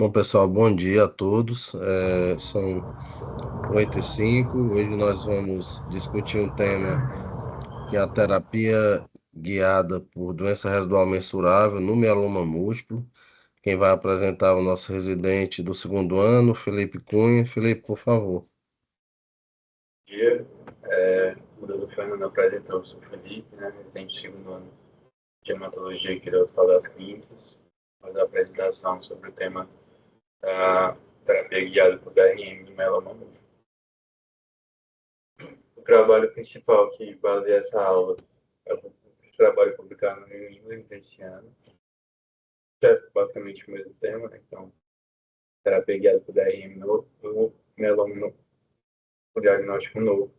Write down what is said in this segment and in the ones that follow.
Bom, pessoal, bom dia a todos. São 8h05. Hoje nós vamos discutir um tema que é a terapia guiada por doença residual mensurável no mieloma múltiplo. Quem vai apresentar é o nosso residente do segundo ano, Felipe Cunha. Felipe, por favor. Dia. O doutor Fernando apresentou o seu Felipe, né, residente do segundo ano de hematologia aqui do Hospital das Clínicas, faz a apresentação sobre o tema da terapia guiada por DRM no mieloma múltiplo. O trabalho principal que baseia essa aula é o trabalho publicado no New England desse ano, que é basicamente o mesmo tema, né? Então, terapia guiada por DRM no mieloma no diagnóstico novo.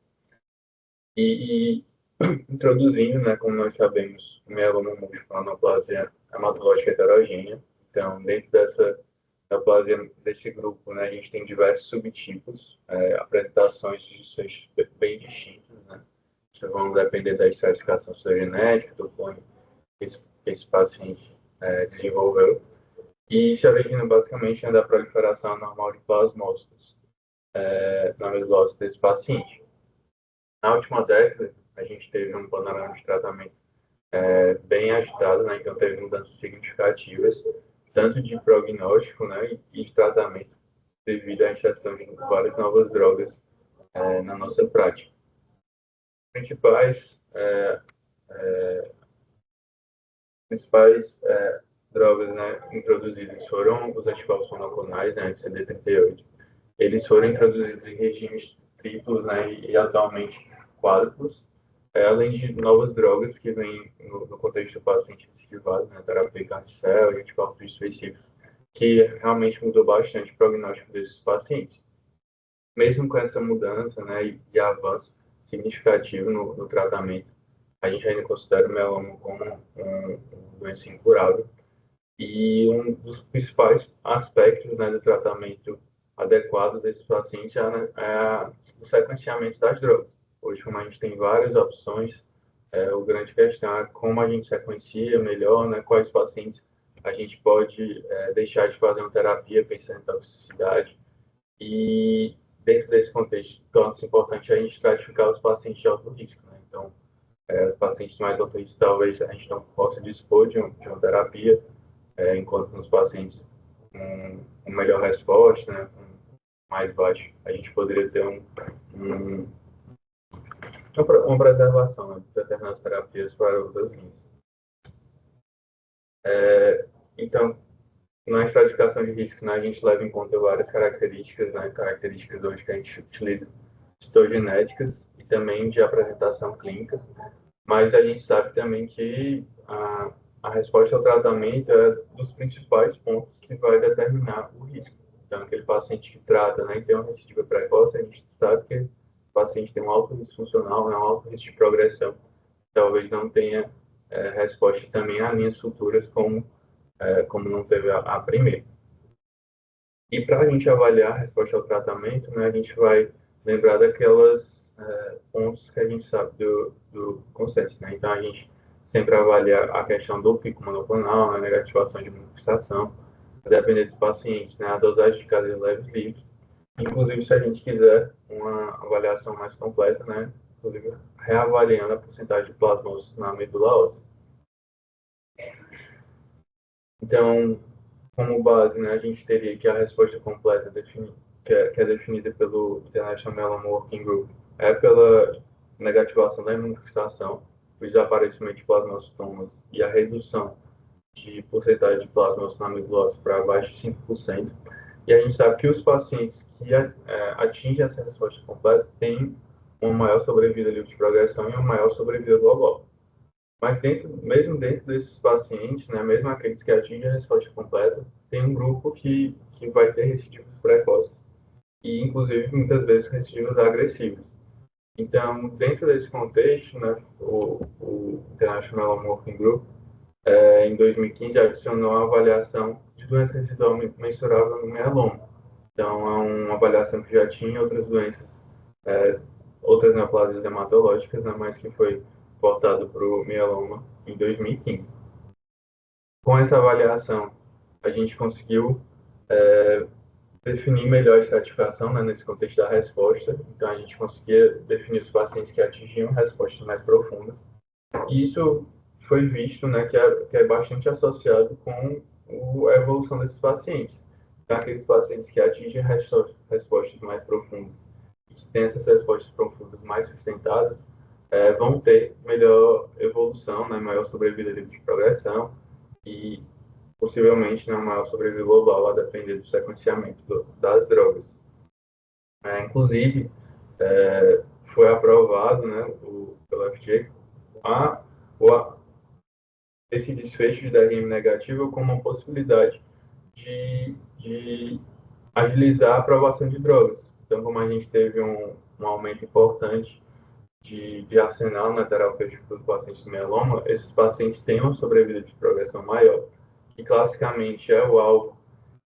E introduzindo, né, como nós sabemos, o mieloma múltiplo é uma neoplasia hematológica heterogênea. Então, dentro dessa neoplasia, desse grupo, né, a gente tem diversos subtipos, apresentações de bem distintas, né, que vão depender da estratificação genética, do clone que esse paciente desenvolveu. E se origina basicamente da proliferação anormal de plasmócitos na medulose desse paciente. Na última década, a gente teve um panorama de tratamento bem agitado, né? Então teve mudanças significativas, tanto de prognóstico, né, e de tratamento, devido à inserção de várias novas drogas na nossa prática. Principais, principais drogas, né, introduzidas foram os anticorpos monoclonais, né, CD38. Eles foram introduzidos em regimes triplos, né, e atualmente quádruplos, além de novas drogas que vêm no contexto do paciente recidivado, né, terapia carticel e anticorpos específicos, que realmente mudou bastante o prognóstico desses pacientes. Mesmo com essa mudança, né, e avanço significativo no tratamento, a gente ainda considera o mieloma como uma doença incurável. E um dos principais aspectos, né, do tratamento adequado desses pacientes o sequenciamento das drogas. Hoje, como a gente tem várias opções, o grande questão é como a gente sequencia melhor, né, quais pacientes a gente pode deixar de fazer uma terapia pensando em toxicidade. E, dentro desse contexto, torna-se importante a gente estratificar os pacientes de alto risco. Né? Então, os pacientes mais alto risco, talvez a gente não possa dispor de uma terapia, enquanto nos pacientes com melhor resposta, né, com mais baixo, a gente poderia ter uma preservação, né, de determinadas terapias para outras linhas. Então, na estratificação de risco, né, a gente leva em conta várias características, né, características hoje que a gente utiliza, citogenéticas e também de apresentação clínica, mas a gente sabe também que a resposta ao tratamento é dos principais pontos que vai determinar o risco. Então, aquele paciente que trata, né, e tem uma recidiva precoce, a gente sabe que o paciente tem um alto risco funcional, né, um alto risco de progressão, talvez não tenha resposta também a linhas futuras como não teve a primeira. E para a gente avaliar a resposta ao tratamento, né, a gente vai lembrar daquelas pontos que a gente sabe do consenso. Né? Então, a gente sempre avalia a questão do pico monoclonal, a negativação de manifestação, depender dos pacientes, né, a dosagem de casos leves livres. Inclusive, se a gente quiser uma avaliação mais completa, né, inclusive reavaliando a porcentagem de plasmose na medula óssea. Então, como base, né, a gente teria que a resposta completa que é definida pelo International Myeloma Working Group é pela negativação da imunofixação, o desaparecimento de plasmocitomas e a redução de porcentagem de plasmócitos na medula para abaixo de 5%. E a gente sabe que os pacientes que atingem essa resposta completa têm uma maior sobrevida livre de progressão e uma maior sobrevida global. Mas mesmo dentro desses pacientes, né, mesmo aqueles que atingem a resposta completa, tem um grupo que vai ter recidivas precoces e, inclusive, muitas vezes recidivas agressivas. Então, dentro desse contexto, né, o International Myeloma Working Group, em 2015, adicionou a avaliação de doença residual mensurável no mieloma. Então, é uma avaliação que já tinha outras doenças, outras neoplasias hematológicas, né, mas que foi voltado para o mieloma em 2015. Com essa avaliação, a gente conseguiu definir melhor a estratificação, né, nesse contexto da resposta. Então, a gente conseguia definir os pacientes que atingiam respostas mais profundas. E isso foi visto, né, que é bastante associado com a evolução desses pacientes. Então, aqueles pacientes que atingem respostas mais profundas e que têm essas respostas profundas mais sustentadas, vão ter melhor evolução, né, maior sobrevida livre de progressão e possivelmente, né, maior sobrevida global, a depender do sequenciamento das drogas. Inclusive, foi aprovado, né, pelo FDA a, o, esse desfecho de DRM negativo como uma possibilidade de agilizar a aprovação de drogas. Então, como a gente teve um aumento importante de arsenal na terapêutica dos pacientes de mieloma, esses pacientes têm uma sobrevida de progressão maior, que classicamente é o alvo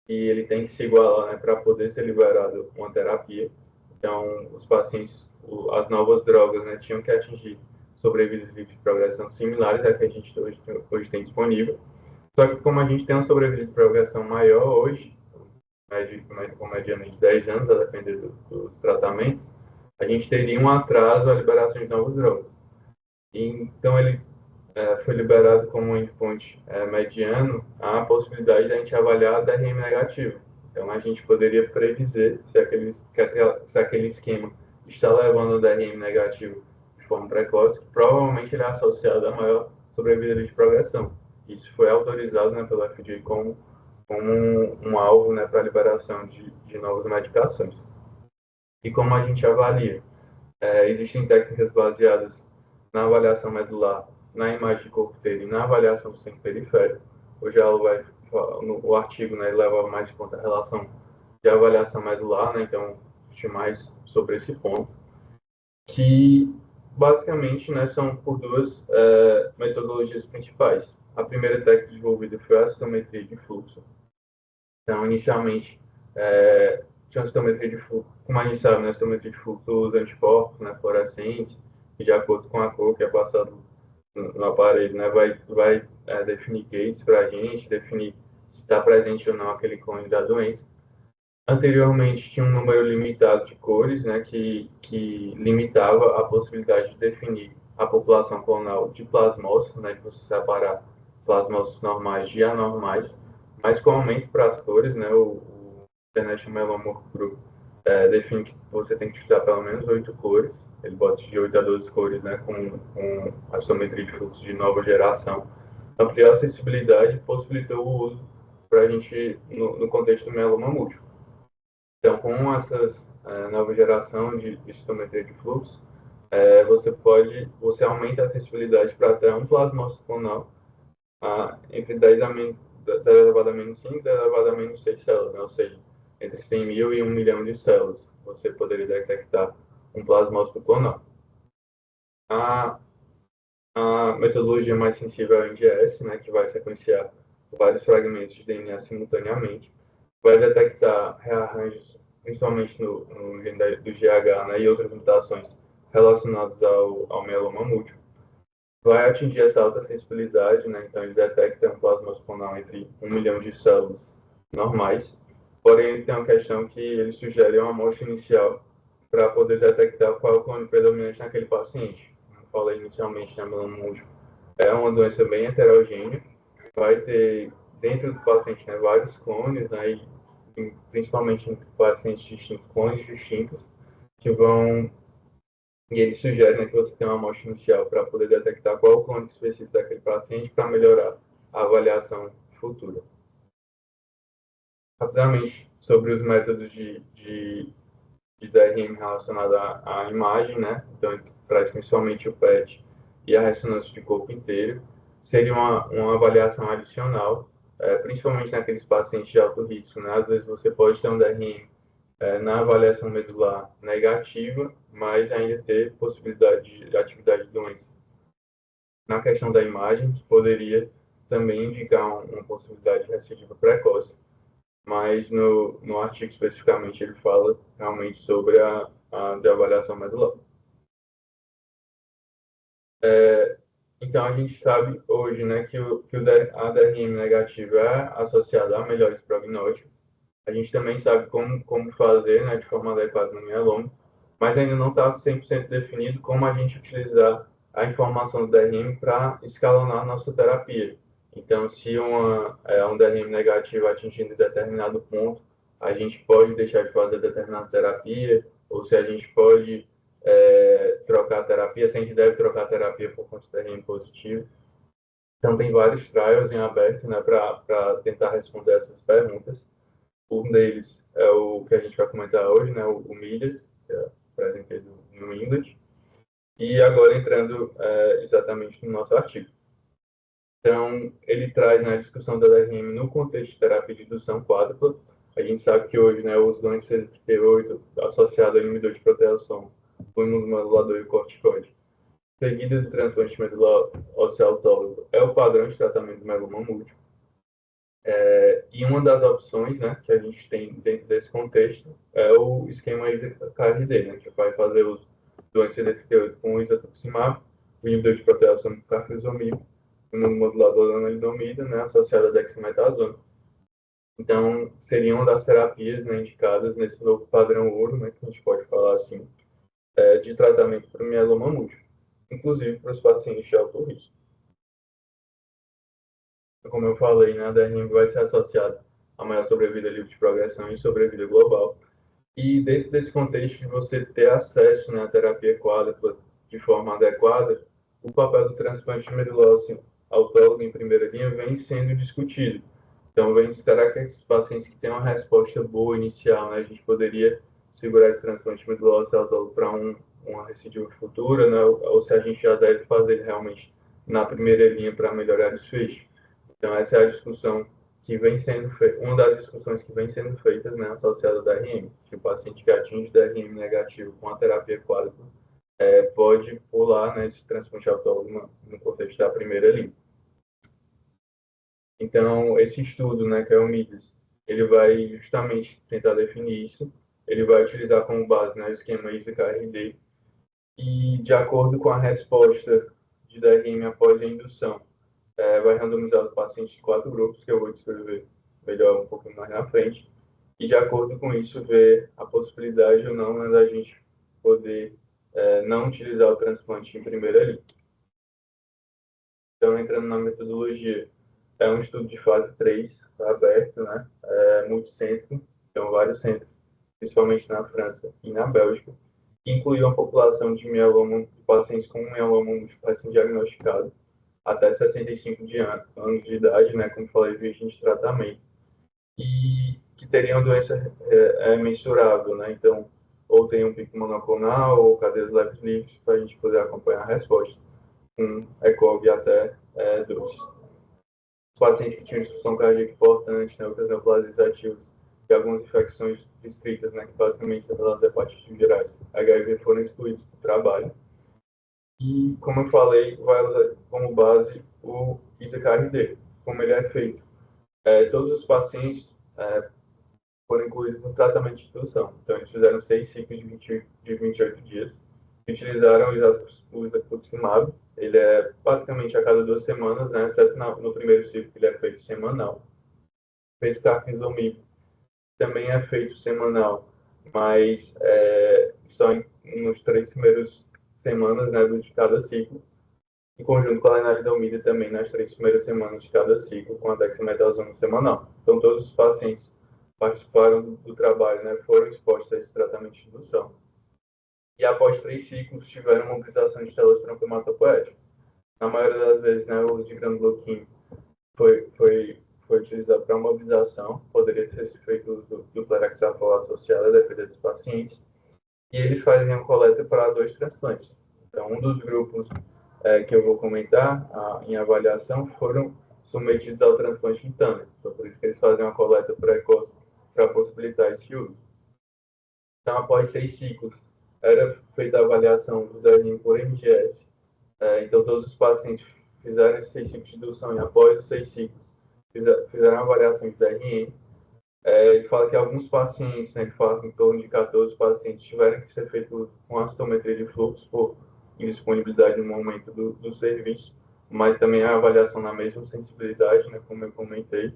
e ele tem que se igualar, né, para poder ser liberado uma terapia. Então, os pacientes, as novas drogas, né, tinham que atingir sobrevidas de progressão similares à que a gente hoje tem disponível. Só que como a gente tem uma sobrevida de progressão maior hoje, com mediana de 10 anos, a depender do tratamento, a gente teria um atraso à liberação de novas drogas. Então, ele foi liberado como um endpoint mediano a possibilidade de a gente avaliar a DRM negativo. Então, a gente poderia predizer se aquele esquema está levando a DRM negativo de forma precoce, provavelmente ele é associado a maior sobrevida de progressão. Isso foi autorizado, né, pelo FDA como um alvo, né, para a liberação de novas medicações. E como a gente avalia? Existem técnicas baseadas na avaliação medular, na imagem de corpo inteiro e na avaliação do centro periférico. Hoje ela vai, o artigo, né, leva mais em conta a relação de avaliação medular, né, então, discutir mais sobre esse ponto, que basicamente, né, são por duas metodologias principais. A primeira técnica desenvolvida foi a citometria de fluxo. Então, inicialmente, tinha uma citometria de fluxo, como a gente sabe, né, a citometria de fluxo usa anticorpos, né, fluorescentes, e de acordo com a cor que é passado no aparelho, né, vai definir gates para a gente, definir se está presente ou não aquele clone da doença. Anteriormente, tinha um número limitado de cores, né, que limitava a possibilidade de definir a população clonal de plasmócitos, né, de você separar plasmócitos normais de anormais, mas com aumento para as cores, né, o International Melanoma Group define que você tem que estudar pelo menos 8 cores, ele bota de 8 a 12 cores, né, com a geometria de fluxo de nova geração. Ampliou a acessibilidade e possibilitou o uso para a gente, no contexto do mieloma múltiplo. Então, com essas nova geração de citometria de fluxo, você aumenta a sensibilidade para até um plasmócito clonal entre 10 elevado a menos 5 e 10 elevado a menos 6 células, né? Ou seja, entre 100 mil e 1 milhão de células, você poderia detectar um plasmócito clonal. A, a metodologia mais sensível é o NGS, né, que vai sequenciar vários fragmentos de DNA simultaneamente, vai detectar rearranjos, principalmente no gene do GH, né, e outras mutações relacionadas ao mieloma múltiplo. Vai atingir essa alta sensibilidade, né, então ele detecta um plasma clonal entre 1 milhão de células normais, porém ele tem uma questão que ele sugere uma amostra inicial para poder detectar qual é o clone predominante naquele paciente. Como eu falei inicialmente, né, mieloma múltiplo é uma doença bem heterogênea, vai ter dentro do paciente, né, vários clones, né, principalmente em pacientes distintos, clones distintos, que vão. E ele sugere, né, que você tenha uma amostra inicial para poder detectar qual é o clone específico daquele paciente para melhorar a avaliação futura. Rapidamente, sobre os métodos de DRM relacionado à imagem, né? Então, traz principalmente o PET e a ressonância de corpo inteiro. Seria uma avaliação adicional, principalmente naqueles pacientes de alto risco, né? Às vezes você pode ter um DRM na avaliação medular negativa, mas ainda ter possibilidade de atividade de doença. Na questão da imagem, poderia também indicar uma possibilidade de recidiva precoce, mas no artigo especificamente ele fala realmente sobre a de avaliação medular. Então, a gente sabe hoje, né, que a DRM negativa é associada a melhores prognósticos, A gente também sabe como fazer, né, de forma adequada no mieloma, mas ainda não está 100% definido como a gente utilizar a informação do DRM para escalonar a nossa terapia. Então, se um DRM negativo atingindo determinado ponto, a gente pode deixar de fazer determinada terapia, ou se a gente pode trocar a terapia, se a gente deve trocar a terapia por conta do DRM positivo. Então, tem vários trials em aberto, né, para tentar responder essas perguntas. Um deles é o que a gente vai comentar hoje, né, o Milhas, que é presente no New England. E agora entrando exatamente no nosso artigo. Então, ele traz, né, a discussão da DRM no contexto de terapia de indução quádrupla. A gente sabe que hoje, né, os doentes CD38 associados ao inibidor de proteação, o imunomodulador e o corticoide, seguido do transplante medular ósseo autólogo, é o padrão de tratamento do mieloma múltiplo. E uma das opções, né, que a gente tem dentro desse contexto é o esquema KRD, né, que vai fazer uso do anti-CD38 com o isatuximab, o inibidor de proteação do carfilzomib, o imunomodulador da lenalidomida, né, associado a dexametasona. Então, seria uma das terapias, né, indicadas nesse novo padrão ouro, né, que a gente pode falar assim, de tratamento para o mieloma múltiplo, inclusive para os pacientes de alto risco. Como eu falei, né, a DRM vai ser associada a maior sobrevida livre de progressão e sobrevida global. E dentro desse contexto de você ter acesso, né, à terapia quádrupla de forma adequada, o papel do transplante medular autólogo em primeira linha vem sendo discutido. Então, será que esses pacientes que têm uma resposta boa inicial, né, a gente poderia segurar esse transplante medular autólogo para uma recidiva futura, né, ou se a gente já deve fazer realmente na primeira linha para melhorar o desfecho? Então, essa é a discussão que vem sendo feita, uma das discussões que vem sendo feitas, né, associada ao DRM, que o paciente que atinge DRM negativo com a terapia quádrupla pode pular, né, esse transplante autólogo no contexto da primeira linha. Então, esse estudo, né, que é o MIDAS, ele vai justamente tentar definir isso, ele vai utilizar como base, né, o esquema ISA-KRD, e de acordo com a resposta de DRM após a indução, vai randomizar os pacientes em 4 grupos, que eu vou descrever melhor um pouquinho mais na frente, e de acordo com isso, ver a possibilidade ou não, né, da gente poder não utilizar o transplante em primeira linha. Então, entrando na metodologia, é um estudo de fase 3, está aberto, né, multicêntrico, então vários centros, principalmente na França e na Bélgica, que incluiu a população de mieloma, de pacientes com mieloma múltiplo recém-diagnosticado, até 65 anos de idade, né, como falei, virgem de tratamento, e que teriam doença mensurável, né, então, ou tem um pico monoclonal, ou cadeias leves livres, para a gente poder acompanhar a resposta, com ECOG até 2. Os pacientes que tinham disfunção cardíaca importante, né, outras neoplasias ativas e algumas infecções descritas, né, que basicamente são as hepatites virais, HIV, foram excluídos do trabalho. E, como eu falei, vai usar como base o ISA-KRD, como ele é feito. Todos os pacientes foram incluídos no tratamento de indução. Então, eles fizeram 6 ciclos de 28 dias, utilizaram o isatuximab. Ele é basicamente a cada 2 semanas, né, exceto no primeiro ciclo, que ele é feito semanal. Fez carfilzomib, também é feito semanal, mas só nos 3 primeiros semanas, né, de cada ciclo, em conjunto com a lenalidomida também nas 3 primeiras semanas de cada ciclo, com a dexametasona semanal. Então, todos os pacientes participaram do trabalho, né, foram expostos a esse tratamento de indução. E após 3 ciclos, tiveram mobilização de células tronco-hematopoéticas. Na maioria das vezes, né, o uso de granuloquim foi utilizado para mobilização, poderia ter sido feito uso do cleraxafol associado a depender dos pacientes, e eles fazem a coleta para 2 transplantes. Então, um dos grupos que eu vou comentar em avaliação foram submetidos ao transplante em tânia. Então, por isso que eles fazem uma coleta precoce para possibilitar esse uso. Então, após 6 ciclos, era feita a avaliação do DRM por MGS. Então, todos os pacientes fizeram esses 6 ciclos de indução e após os 6 ciclos fizeram a avaliação de DRM. Ele fala que alguns pacientes, né, ele fala que em torno de 14 pacientes tiveram que ser feito com astometria de fluxo por indisponibilidade no momento do serviço, mas também a avaliação na mesma sensibilidade, né, como eu comentei,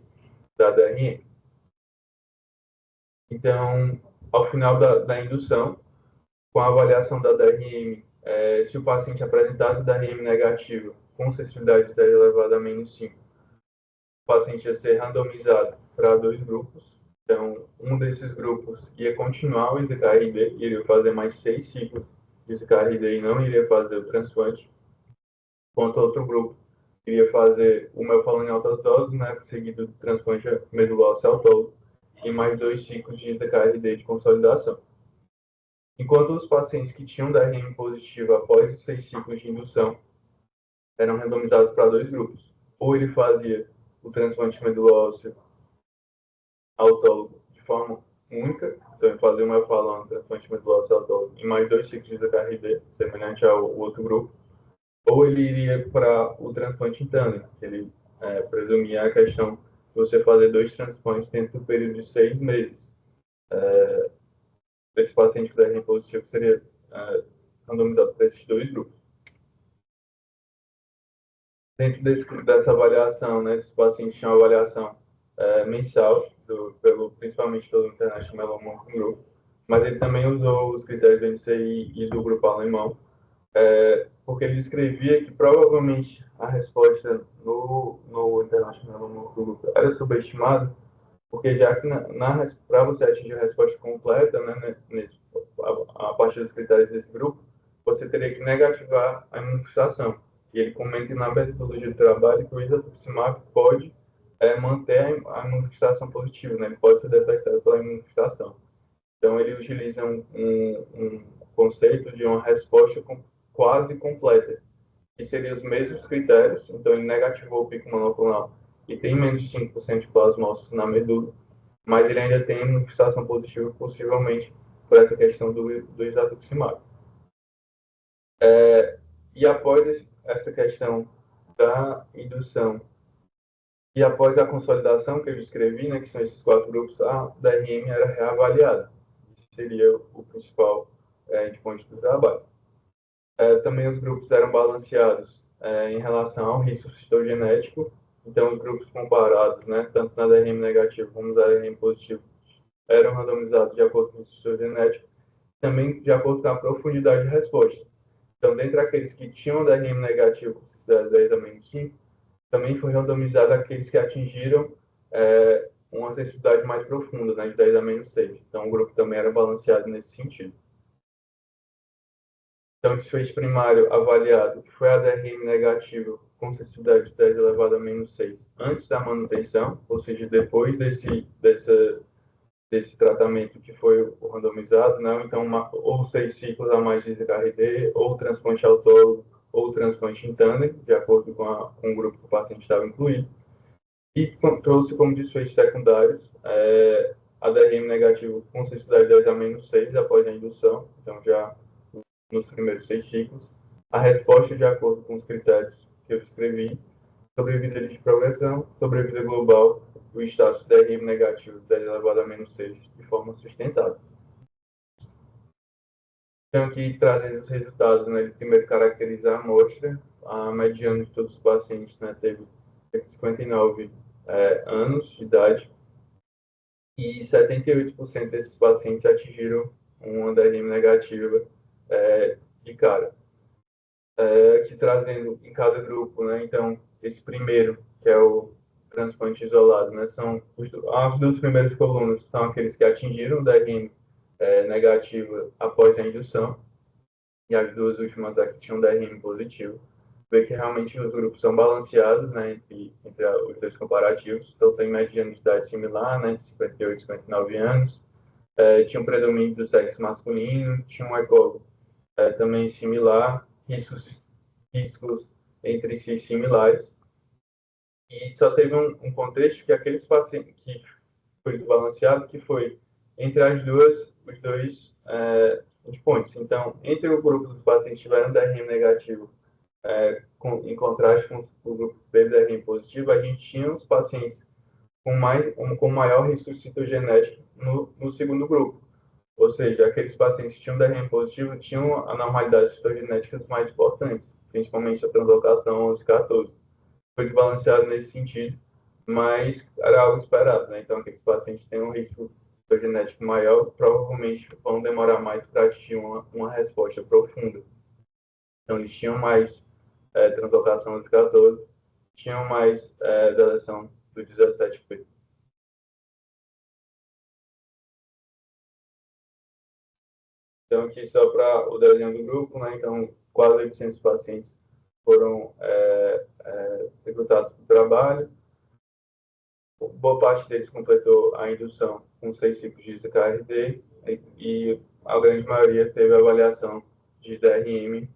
da DRM. Então, ao final da indução, com a avaliação da DRM, se o paciente apresentasse DRM negativo com sensibilidade de 10 elevado a menos 5, o paciente ia ser randomizado para dois grupos. Então, um desses grupos ia continuar o IZKRD, iria fazer mais 6 ciclos de IZKRD e não iria fazer o transplante, enquanto outro grupo iria fazer o melphalan em altas doses, né, seguido do transplante medular-ósseo autólogo, e mais 2 ciclos de IZKRD de consolidação. Enquanto os pacientes que tinham DRM positivo após os 6 ciclos de indução eram randomizados para dois grupos. Ou ele fazia o transplante medular-ósseo autólogo de forma única, então ele fazia o melphalan, transplante medular-ósseo autólogo, e mais 2 ciclos de IZKRD, semelhante ao outro grupo, ou ele iria para o transplante em tandem, que ele presumia a questão de você fazer 2 transplantes dentro do período de 6 meses. Esse paciente com DRM positivo seria randomizado para esses dois grupos. Dentro dessa avaliação, né, esses pacientes tinham avaliação mensal, principalmente pelo International Melanoma Working Group, mas ele também usou os critérios do NCI e do grupo alemão, porque ele descrevia que provavelmente a resposta no International Melanoma Working Group era subestimada, porque já que para você atingir a resposta completa, né, a partir dos critérios desse grupo, você teria que negativar a imunofixação. E ele comenta na metodologia do trabalho que o isatuximab pode manter a imunofixação positiva, né? Ele pode ser detectado pela imunofixação. Então, ele utiliza um conceito de uma resposta quase completa, que seriam os mesmos critérios. Então, ele negativou o pico monoclonal e tem menos de 5% de plasmócitos na medula, mas ele ainda tem imunofixação positiva, possivelmente por essa questão do isatuximab. E após essa questão da indução e após a consolidação que eu descrevi, né, que são esses 4 grupos, a DRM era reavaliada. Isso seria o principal endpoint do trabalho. Também os grupos eram balanceados em relação ao risco citogenético. Então, os grupos comparados, né, tanto na DRM negativo como na DRM positivo, eram randomizados de acordo com o risco citogenético, também de acordo com a profundidade de resposta. Então, dentre aqueles que tinham DRM negativo, 10 a menos 5, também foi randomizado aqueles que atingiram uma sensibilidade mais profunda, né, de 10 a menos 6. Então, o grupo também era balanceado nesse sentido. Então, o desfecho primário avaliado foi a DRM negativo com sensibilidade de 10 elevado a menos 6 antes da manutenção, ou seja, depois desse tratamento que foi o randomizado, né? Então, ou 6 ciclos a mais de ZKRD, ou transplante autólogo, ou transplante em tandem, de acordo com o grupo que o paciente estava incluído. E trouxe como desfechos secundários a DRM negativo com sensibilidade de 10 a menos 6 após a indução, então já nos primeiros 6 ciclos, a resposta de acordo com os critérios que eu descrevi, sobrevida de progressão, sobrevida global, o status DRM negativo 10 elevado a menos 6 de forma sustentável. Então, aqui trazendo os resultados, né, ele primeiro caracteriza a amostra, a mediana de todos os pacientes, né, teve 59 anos de idade, e 78% desses pacientes atingiram uma DRM negativa de cara. Aqui trazendo em cada grupo, né? Então, esse primeiro, que é o transplante isolado, né? As duas primeiras colunas são aqueles que atingiram DRM negativa após a indução, e as duas últimas aqui tinham DRM positivo. Vê que realmente os grupos são balanceados, né? Entre os dois comparativos. Então, tem mediana de idade similar, né? 58 e 59 anos. Tinha um predomínio do sexo masculino, tinha um ecólogo também similar, riscos entre si similares. E só teve um contexto que aqueles pacientes que foi desbalanceado, que foi entre os dois endpoints. Então, entre o grupo dos pacientes que tiveram DRM negativo, em contraste com o grupo B DRM positivo, a gente tinha os pacientes com maior risco citogenético no segundo grupo. Ou seja, aqueles pacientes que tinham DRM positivo tinham anormalidades citogenéticas mais importantes, principalmente a translocação 11-14. Foi desbalanceado nesse sentido, mas era algo esperado, né? Então, aqueles pacientes têm um risco genético maior, provavelmente vão demorar mais para atingir uma resposta profunda. Então, eles tinham mais translocação dos 14, tinham mais deleção do 17p. Então, aqui só para o desenho do grupo, né? Então, quase 800 pacientes foram recrutados para o trabalho. Boa parte deles completou a indução com 6 ciclos de KRD e a grande maioria teve avaliação de DRM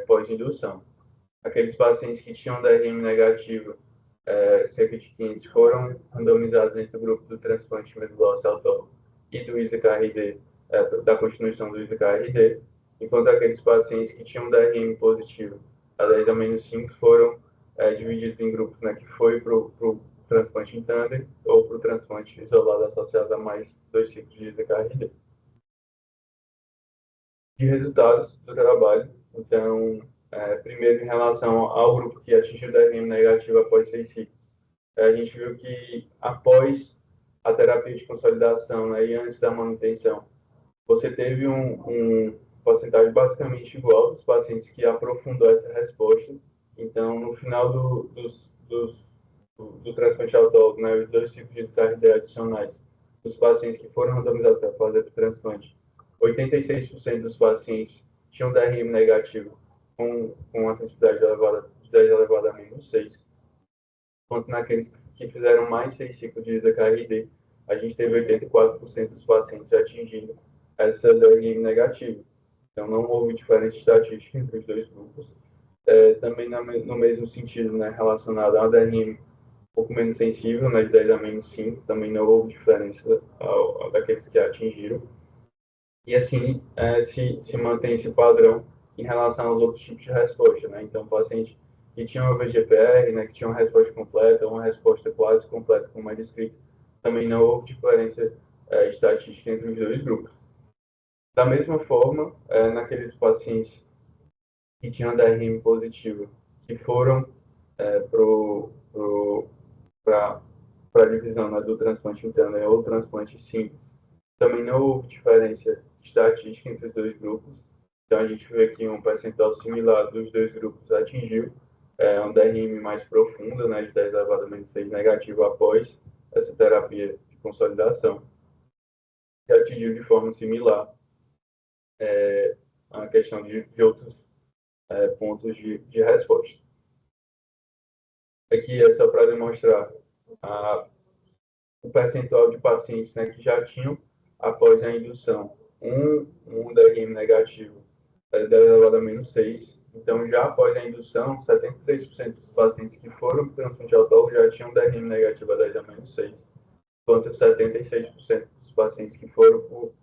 pós-indução. Aqueles pacientes que tinham DRM negativo, cerca de 500, foram randomizados entre o grupo do transplante medulose autólogo e do ISA-KRD, da continuação do ISA-KRD, enquanto aqueles pacientes que tinham DRM positivo a 10-5 foram divididos em grupos, né, que foi para o transplante em tandem ou para o transplante isolado associado a mais 2 ciclos de ISA-KRD. De resultados do trabalho, então, primeiro em relação ao grupo que atingiu DRM negativo após 6 ciclos, a gente viu que após a terapia de consolidação, né, e antes da manutenção, você teve um porcentagem basicamente igual dos pacientes que aprofundou essa resposta. Então, no final do transplante autólogo, né, os 2 ciclos de KRD adicionais, dos pacientes que foram randomizados para fazer o transplante, 86% dos pacientes tinham DRM negativo com uma sensibilidade elevada, de 10 elevado a menos 6, enquanto naqueles que fizeram mais 6 ciclos de ISA-KRD, a gente teve 84% dos pacientes atingindo essa DRM negativa. Então, não houve diferença estatística entre os dois grupos. Também no mesmo sentido, né, relacionado a DRM um pouco menos sensível, né, de 10 a menos 5, também não houve diferença daqueles que atingiram. E assim, se mantém esse padrão em relação aos outros tipos de resposta, né? Então, o paciente que tinha uma VGPR, né, que tinha uma resposta completa, uma resposta quase completa, como é descrito, também não houve diferença estatística entre os dois grupos. Da mesma forma, naqueles pacientes que tinham DRM positivo, que foram para a divisão, né, do transplante interno ou transplante simples, também não houve diferença estatística entre os dois grupos. Então, a gente vê que um percentual similar dos dois grupos atingiu um DRM mais profundo, né, de 10 elevado a menos 6 negativo após essa terapia de consolidação, que atingiu de forma similar a questão de outros pontos de resposta. Aqui é só para demonstrar o percentual de pacientes, né, que já tinham, após a indução, um DRM negativo 10 elevado a menos 6. Então, já após a indução, 73% dos pacientes que foram para o transplante autólogo já tinham DRM negativo a 10 a menos 6, enquanto 76% dos pacientes que foram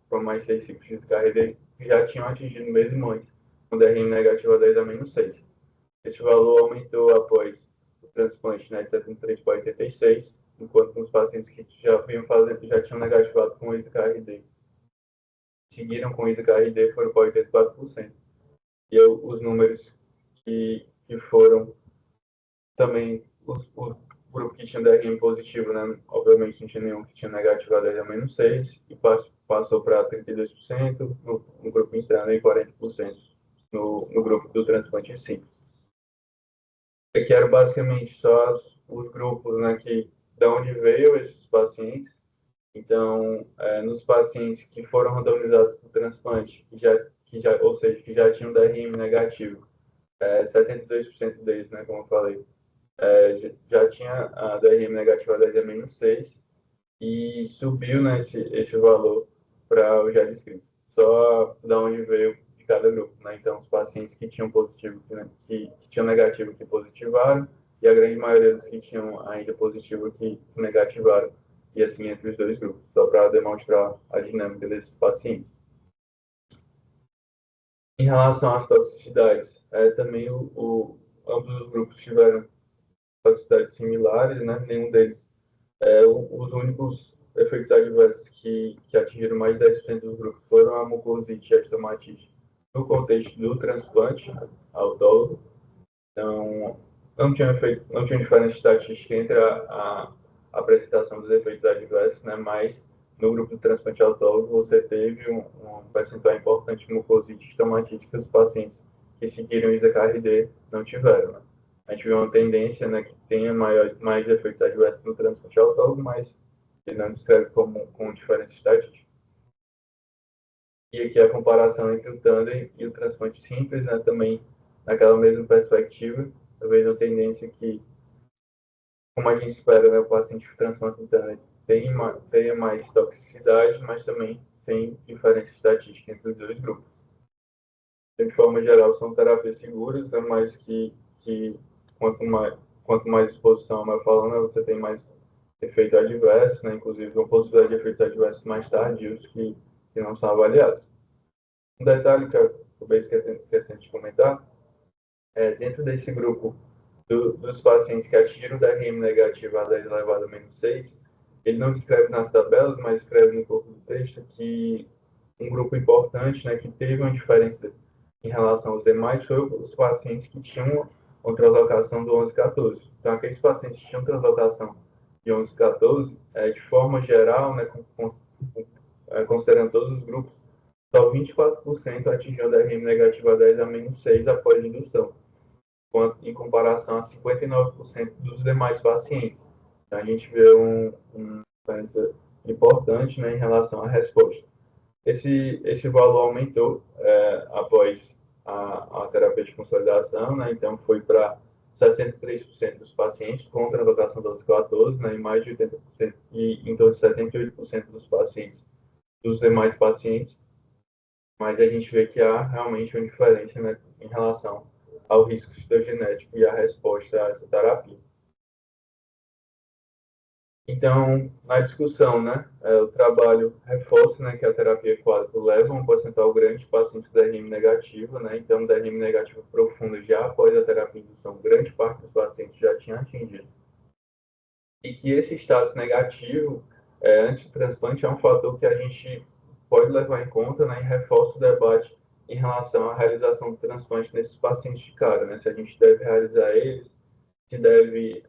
por mais 6 ciclos de KRD já tinham atingido mesmo antes, com DRM negativo a 10 a menos 6. Esse valor aumentou após o transplante, né, de 73 para 86, enquanto os pacientes que já tinham negativado com ISA-KRD seguiram com ISA-KRD foram para 84%. E os números que foram também, o grupo que tinha DRM positivo, né, obviamente não tinha nenhum que tinha negativo a 10 a menos 6, e passou para 32% no grupo interno e 40% no grupo do transplante simples. Aqui eram basicamente só os grupos, né, de onde veio esses pacientes. Então, nos pacientes que foram randomizados para o transplante, ou seja, que já tinham DRM negativo, 72% deles, né, como eu falei, já tinha a DRM negativa a 10 a menos 6 e subiu, né, esse valor para o já descrito. Só da onde veio de cada grupo, né? Então, os pacientes que tinham positivo, né, que tinham negativo, que positivaram, e a grande maioria dos que tinham ainda positivo, que negativaram, e assim entre os dois grupos, só para demonstrar a dinâmica desses pacientes. Em relação às toxicidades, também ambos os grupos tiveram toxicidades similares, né? Nenhum deles, os únicos efeitos adversos que atingiram mais de 10% dos grupos foram a mucosite e a estomatite no contexto do transplante autólogo. Então, não tinha diferença estatística entre a apresentação dos efeitos adversos, né? Mas no grupo de transplante autólogo, você teve um percentual importante de mucosite estomatítica que os pacientes que seguiram ISA-KRD não tiveram, né? A gente viu uma tendência, né, que tenha mais efeitos adversos no transplante autólogo, mas ele não descreve com diferença estatística. E aqui a comparação entre o Tandem e o transplante simples, né, também naquela mesma perspectiva, eu vejo a tendência que, como a gente espera, né, o paciente que transplanta o Tandem tenha mais toxicidade, mas também tem diferença estatística entre os dois grupos. De forma geral, são terapias seguras, né, mas que quanto mais exposição, mais falando, né, você tem mais efeito adverso, né, inclusive uma possibilidade de efeitos adversos mais tardios que não são avaliados. Um detalhe que eu talvez esquecendo de comentar, dentro desse grupo dos pacientes que atingiram o DRM negativo a 10 elevado a menos 6, ele não descreve nas tabelas, mas escreve no corpo do texto que um grupo importante, né, que teve uma diferença em relação aos demais foi os pacientes que tinham uma translocação do 11-14. Então, aqueles pacientes que tinham translocação de 11-14, de forma geral, né, considerando todos os grupos, só 24% atingiu o DRM negativo a 10 a menos 6 após indução, em comparação a 59% dos demais pacientes. Então, a gente vê uma diferença importante, né, em relação à resposta. Esse valor aumentou após a terapia de consolidação, né, então foi para 63% dos pacientes com translocação 12-14, né, e mais de 80%, e em torno de 78% dos pacientes, dos demais pacientes, mas a gente vê que há realmente uma diferença, né, em relação ao risco citogenético e a resposta a essa terapia. Então, na discussão, né, o trabalho reforça, né, que a terapia quádrupla leva a um percentual grande de pacientes com DRM negativo, né, então DRM negativo profundo já após a terapia de indução, grande parte dos pacientes já tinha atingido. E que esse status negativo antes do transplante é um fator que a gente pode levar em conta, né, e reforça o debate em relação à realização do transplante nesses pacientes de cara, né, se a gente deve realizar eles, se deve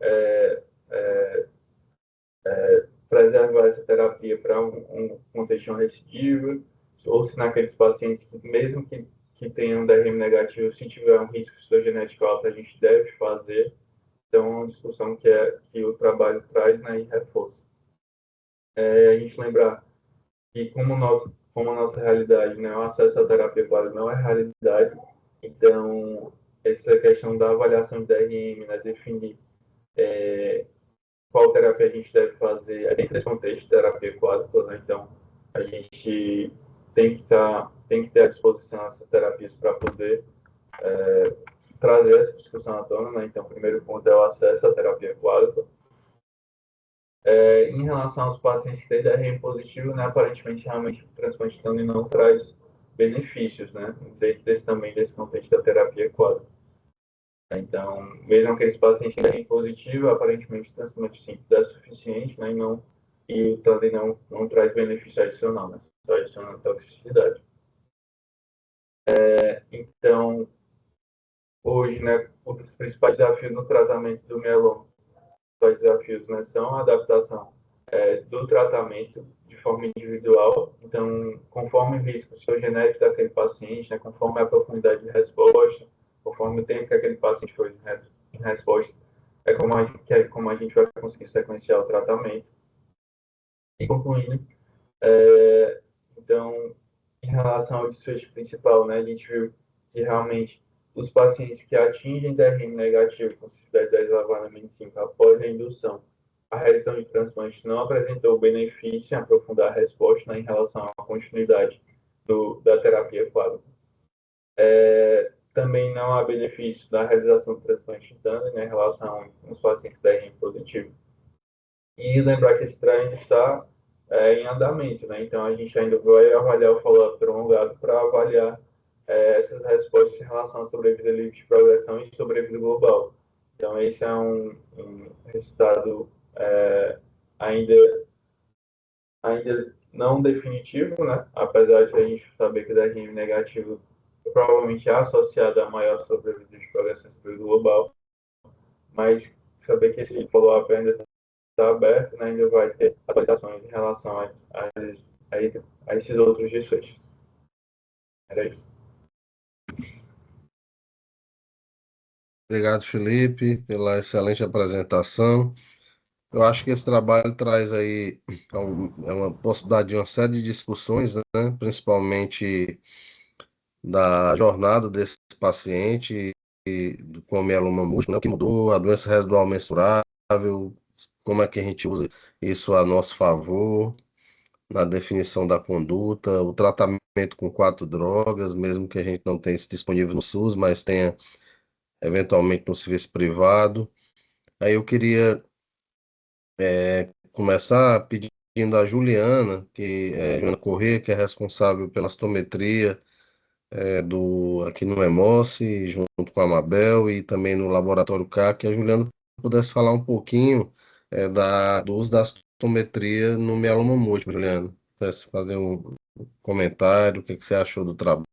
preservar essa terapia para uma questão recidiva, ou se naqueles pacientes que, mesmo que tenham DRM negativo, se tiver um risco citogenético alto, a gente deve fazer. Então, é uma discussão que o trabalho traz, né, e reforça. A gente lembrar que como a nossa realidade, né, o acesso à terapia quadra não é realidade, então essa questão da avaliação de DRM, né, definir qual terapia a gente deve fazer dentro desse contexto de terapia quádrupla, né? Então a gente tem que ter à disposição essas terapias para poder trazer essa discussão à tona, né? Então o primeiro ponto é o acesso à terapia quádrupla. Em relação aos pacientes que têm DRM positivo, né, aparentemente realmente o transplante de tânio não traz benefícios, né, dentro desse contexto da terapia quádrupla. Então, mesmo aqueles pacientes que têm positivo, aparentemente o transplante simples é suficiente, né, e o TANDEM não traz benefício adicional, né, só adiciona toxicidade. Então, hoje, né, os principais desafios no tratamento do mieloma, os desafios, né, são a adaptação do tratamento de forma individual, então, conforme o risco genético daquele paciente, né, conforme a profundidade de resposta, conforme o tempo que aquele paciente foi em resposta, como a gente vai conseguir sequenciar o tratamento. E concluindo, então, em relação ao desfecho principal, né, a gente viu que realmente os pacientes que atingem DRM negativo com sensibilidade 10 elevado a menos 5 após a indução, a realização de transplante não apresentou benefício em aprofundar a resposta, né, em relação à continuidade da terapia quádrupla. Também não há benefício da realização do transplante de tandem, né, em relação aos pacientes DRM positivo. E lembrar que esse trial ainda está em andamento, né? Então a gente ainda vai avaliar o follow-up prolongado para avaliar essas respostas em relação à sobrevida livre de progressão e sobrevida global. Então esse é um resultado ainda não definitivo, né? Apesar de a gente saber que o DRM negativo provavelmente é associado a maior sobrevida de progressão e sobrevida global, mas saber que esse follow-up ainda está aberto, né, ainda vai ter atualizações em relação a esses outros desfechos. Era isso. Obrigado, Felipe, pela excelente apresentação. Eu acho que esse trabalho traz aí uma possibilidade de uma série de discussões, né? Principalmente da jornada desse paciente com mieloma múltiplo, né? O que mudou, a doença residual mensurável, como é que a gente usa isso a nosso favor na definição da conduta, o tratamento com 4 drogas, mesmo que a gente não tenha isso disponível no SUS, mas tenha eventualmente no serviço privado. Aí eu queria começar pedindo a Juliana, Juliana Corrêa, que é responsável pela astometria aqui no EMOSSE, junto com a Mabel e também no Laboratório K, que a Juliana pudesse falar um pouquinho do uso da astometria no mieloma múltiplo, Juliana. Pudesse fazer um comentário, o que você achou do trabalho.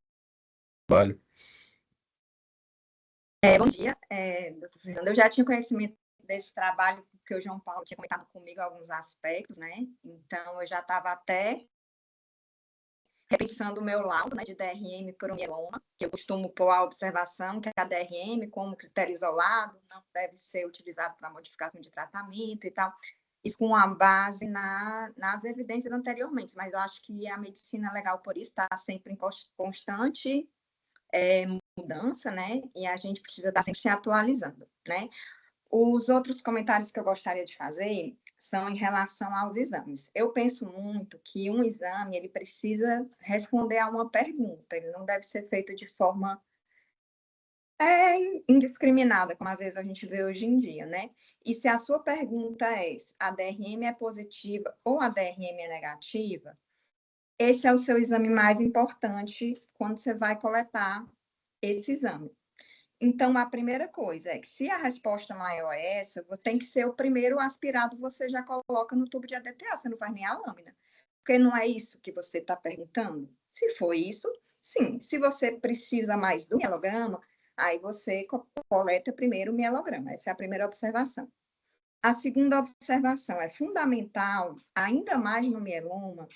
Bom dia, doutor Fernando. Eu já tinha conhecimento desse trabalho, porque o João Paulo tinha comentado comigo alguns aspectos, né? Então, eu já estava até repensando o meu laudo, né, de DRM por um mieloma, que eu costumo pôr a observação que a DRM, como critério isolado, não deve ser utilizado para modificação de tratamento e tal. Isso com uma base nas evidências anteriormente, mas eu acho que a medicina é legal por isso, está sempre em constante mudança, né? E a gente precisa estar sempre se atualizando, né? Os outros comentários que eu gostaria de fazer são em relação aos exames. Eu penso muito que um exame ele precisa responder a uma pergunta, ele não deve ser feito de forma indiscriminada, como às vezes a gente vê hoje em dia, né? E se a sua pergunta é: a DRM é positiva ou a DRM é negativa, esse é o seu exame mais importante quando você vai coletar esse exame. Então, a primeira coisa é que, se a resposta maior é essa, tem que ser o primeiro aspirado, você já coloca no tubo de ADTA, você não faz nem a lâmina. Porque não é isso que você está perguntando? Se for isso, sim. Se você precisa mais do mielograma, aí você coleta primeiro o mielograma. Essa é a primeira observação. A segunda observação é fundamental, ainda mais no mieloma,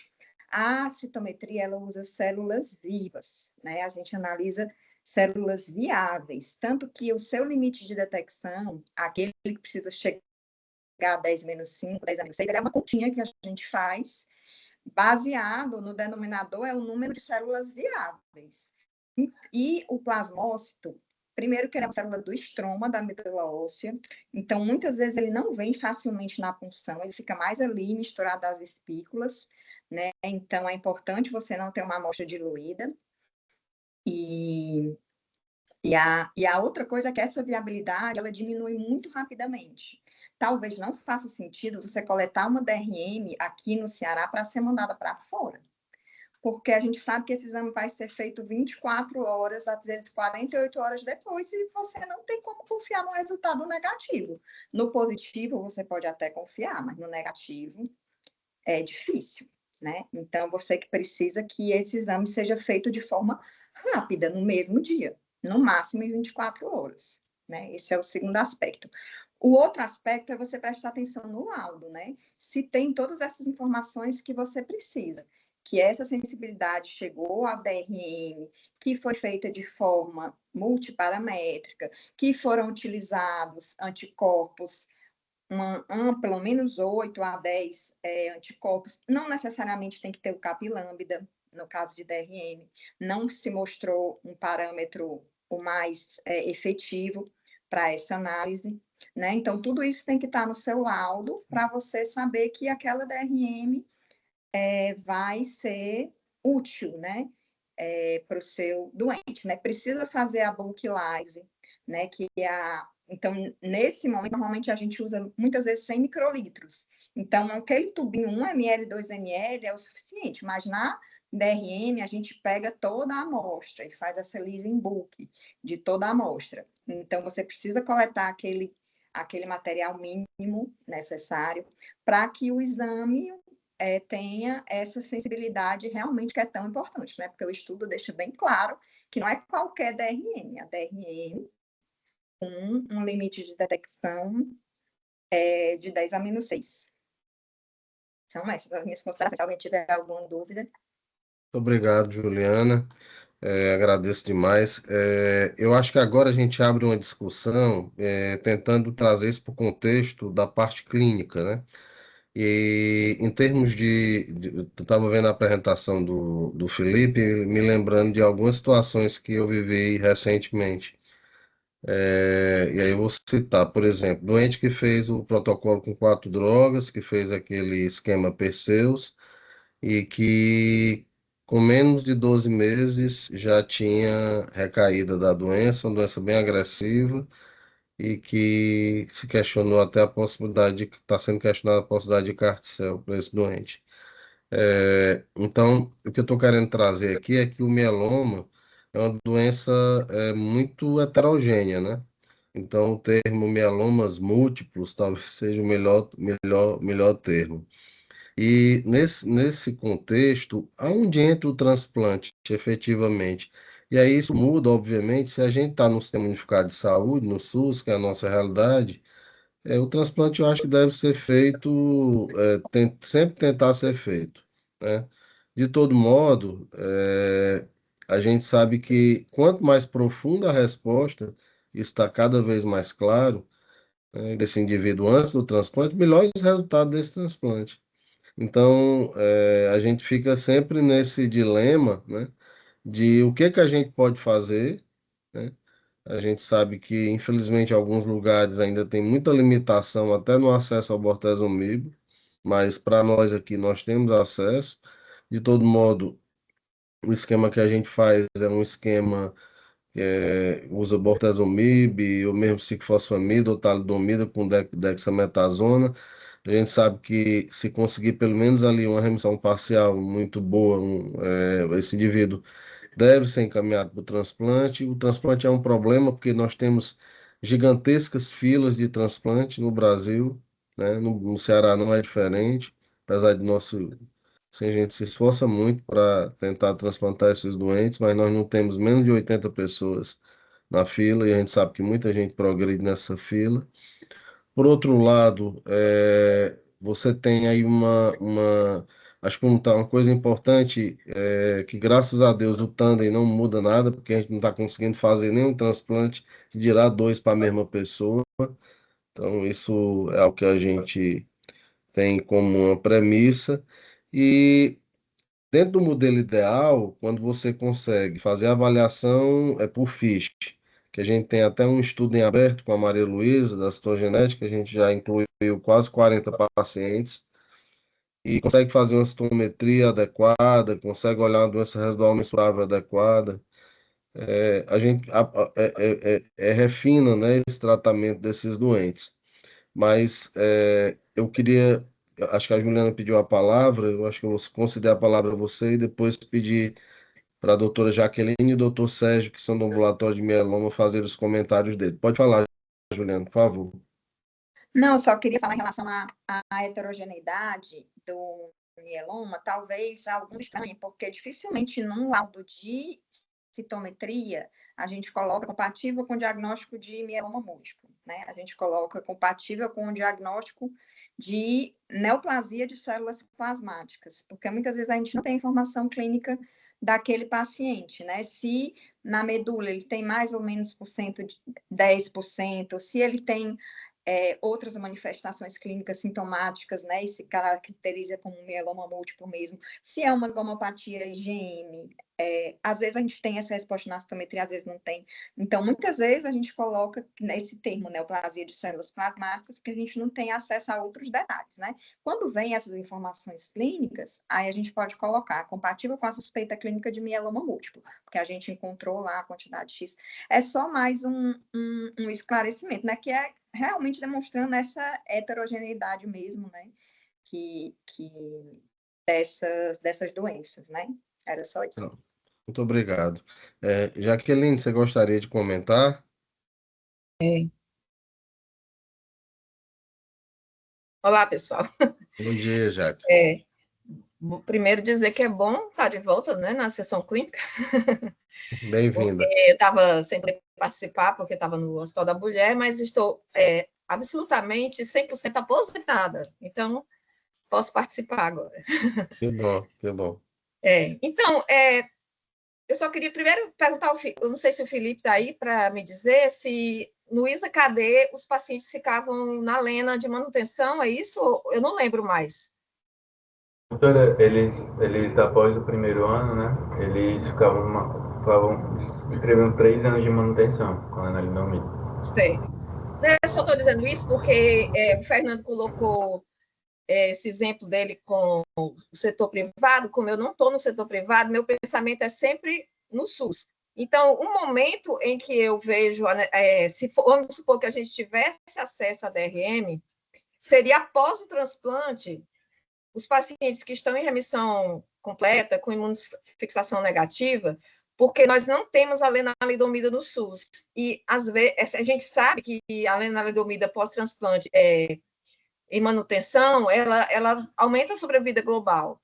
a citometria ela usa células vivas, né? A gente analisa células viáveis, tanto que o seu limite de detecção, aquele que precisa chegar a 10-5, 10-6, ele é uma continha que a gente faz, baseado no denominador, é o número de células viáveis. E o plasmócito, primeiro que ele é uma célula do estroma da medula óssea, então muitas vezes ele não vem facilmente na punção, ele fica mais ali misturado às espículas, né? Então é importante você não ter uma amostra diluída. E a outra coisa é que essa viabilidade ela diminui muito rapidamente. Talvez não faça sentido você coletar uma DRM aqui no Ceará para ser mandada para fora, porque a gente sabe que esse exame vai ser feito 24 horas, às vezes 48 horas depois, e você não tem como confiar no resultado negativo. No positivo, você pode até confiar, mas no negativo é difícil, né? Então, você que precisa que esse exame seja feito de forma rápida, no mesmo dia, no máximo em 24 horas, né? Esse é o segundo aspecto. O outro aspecto é você prestar atenção no laudo, né? Se tem todas essas informações que você precisa, que essa sensibilidade chegou à DRM, que foi feita de forma multiparamétrica, que foram utilizados anticorpos pelo menos 8 a 10 anticorpos, não necessariamente tem que ter o capilambda, no caso de DRM, não se mostrou um parâmetro o mais efetivo para essa análise, né? Então, tudo isso tem que estar no seu laudo para você saber que aquela DRM vai ser útil, né? Para o seu doente, né? Precisa fazer a bulk lyse, né? Que é então, nesse momento, normalmente a gente usa muitas vezes 100 microlitros. Então, aquele tubinho 1 ml, 2 ml é o suficiente, mas na DRM a gente pega toda a amostra e faz essa lise em bulk de toda a amostra. Então, você precisa coletar aquele material mínimo necessário para que o exame tenha essa sensibilidade realmente que é tão importante, né? Porque o estudo deixa bem claro que não é qualquer DRM, a DRM com um limite de detecção de 10-6. São essas as minhas considerações. Se alguém tiver alguma dúvida. Muito obrigado, Juliana. Agradeço demais. Eu acho que agora a gente abre uma discussão tentando trazer isso para o contexto da parte clínica, né? E em termos eu estava vendo a apresentação do Felipe, me lembrando de algumas situações que eu vivi recentemente. E aí eu vou citar, por exemplo, doente que fez o protocolo com 4 drogas, que fez aquele esquema Perseus, e que com menos de 12 meses já tinha recaída da doença, uma doença bem agressiva, e que se questionou até a possibilidade está sendo questionada a possibilidade de carticel para esse doente. Então, o que eu estou querendo trazer aqui é que o mieloma é uma doença muito heterogênea, né? Então, o termo mielomas múltiplos talvez seja o melhor termo. E nesse contexto, aonde entra o transplante, efetivamente? E aí isso muda, obviamente, se a gente está no Sistema Unificado de Saúde, no SUS, que é a nossa realidade, o transplante eu acho que deve ser feito, sempre tentar ser feito, né? De todo modo, a gente sabe que quanto mais profunda a resposta, isso está cada vez mais claro, né, desse indivíduo antes do transplante, melhores os resultados desse transplante. Então, a gente fica sempre nesse dilema, né, de o que que a gente pode fazer, né? A gente sabe que, infelizmente, em alguns lugares ainda tem muita limitação até no acesso ao bortezomib, mas para nós aqui nós temos acesso. De todo modo, o esquema que a gente faz é um esquema que usa bortezomib, ou mesmo ciclofosfamida ou talidomida com dexametasona. A gente sabe que se conseguir pelo menos ali uma remissão parcial muito boa, esse indivíduo deve ser encaminhado para o transplante. O transplante é um problema porque nós temos gigantescas filas de transplante no Brasil, né? No Ceará não é diferente, apesar de a gente se esforça muito para tentar transplantar esses doentes, mas nós não temos menos de 80 pessoas na fila e a gente sabe que muita gente progride nessa fila. Por outro lado, você tem aí acho que uma coisa importante que, graças a Deus, o tandem não muda nada, porque a gente não está conseguindo fazer nenhum transplante, que dirá dois para a mesma pessoa. Então, isso é o que a gente tem como uma premissa. E dentro do modelo ideal, quando você consegue fazer a avaliação, por ficha, que a gente tem até um estudo em aberto com a Maria Luísa, da citogenética, a gente já incluiu quase 40 pacientes, e consegue fazer uma citometria adequada, consegue olhar uma doença residual mensurável adequada. A gente refina, né, esse tratamento desses doentes. Mas eu queria, acho que a Juliana pediu a palavra, eu acho que eu vou conceder a palavra a você e depois pedir para a doutora Jaqueline e o doutor Sérgio, que são do ambulatório de mieloma, fazer os comentários dele. Pode falar, Juliana, por favor. Não, eu só queria falar em relação à heterogeneidade do mieloma, talvez alguns estranhem, porque dificilmente num laudo de citometria a gente coloca compatível com o diagnóstico de mieloma múltiplo, né? A gente coloca compatível com o diagnóstico de neoplasia de células plasmáticas, porque muitas vezes a gente não tem informação clínica daquele paciente, né? Se na medula ele tem mais ou menos 10%, se ele tem outras manifestações clínicas sintomáticas, né, e se caracteriza como um mieloma múltiplo mesmo, se é uma gamopatia IgM, às vezes a gente tem essa resposta na citometria, às vezes não tem. Então, muitas vezes a gente coloca nesse termo neoplasia de células plasmáticas, porque a gente não tem acesso a outros detalhes, né? Quando vem essas informações clínicas, aí a gente pode colocar compatível com a suspeita clínica de mieloma múltiplo, porque a gente encontrou lá a quantidade X. É só mais um esclarecimento, né, que é realmente demonstrando essa heterogeneidade mesmo, né, que dessas doenças, né? Era só isso. Não, muito obrigado. Jaqueline, você gostaria de comentar? Olá, pessoal. Bom dia, Jaque. Primeiro dizer que é bom estar de volta, né, na sessão clínica. Bem-vinda. Eu estava sem poder participar, porque estava no Hospital da Mulher, mas estou absolutamente 100% aposentada. Então, posso participar agora. Que bom, que bom. Então, eu só queria primeiro perguntar, eu não sei se o Felipe está aí para me dizer se no ISA-KD os pacientes ficavam na lena de manutenção, é isso? Eu não lembro mais. Doutora, eles após o primeiro ano, né, eles escreviam 3 anos de manutenção com a lenalidomida. Certo. Eu só estou dizendo isso porque o Fernando colocou esse exemplo dele com o setor privado. Como eu não estou no setor privado, meu pensamento é sempre no SUS. Então, um momento em que eu vejo, vamos supor que a gente tivesse acesso à DRM, seria após o transplante, os pacientes que estão em remissão completa, com imunofixação negativa, porque nós não temos a lenalidomida no SUS. E, às vezes, a gente sabe que a lenalidomida pós-transplante em manutenção, ela aumenta a sobrevida global.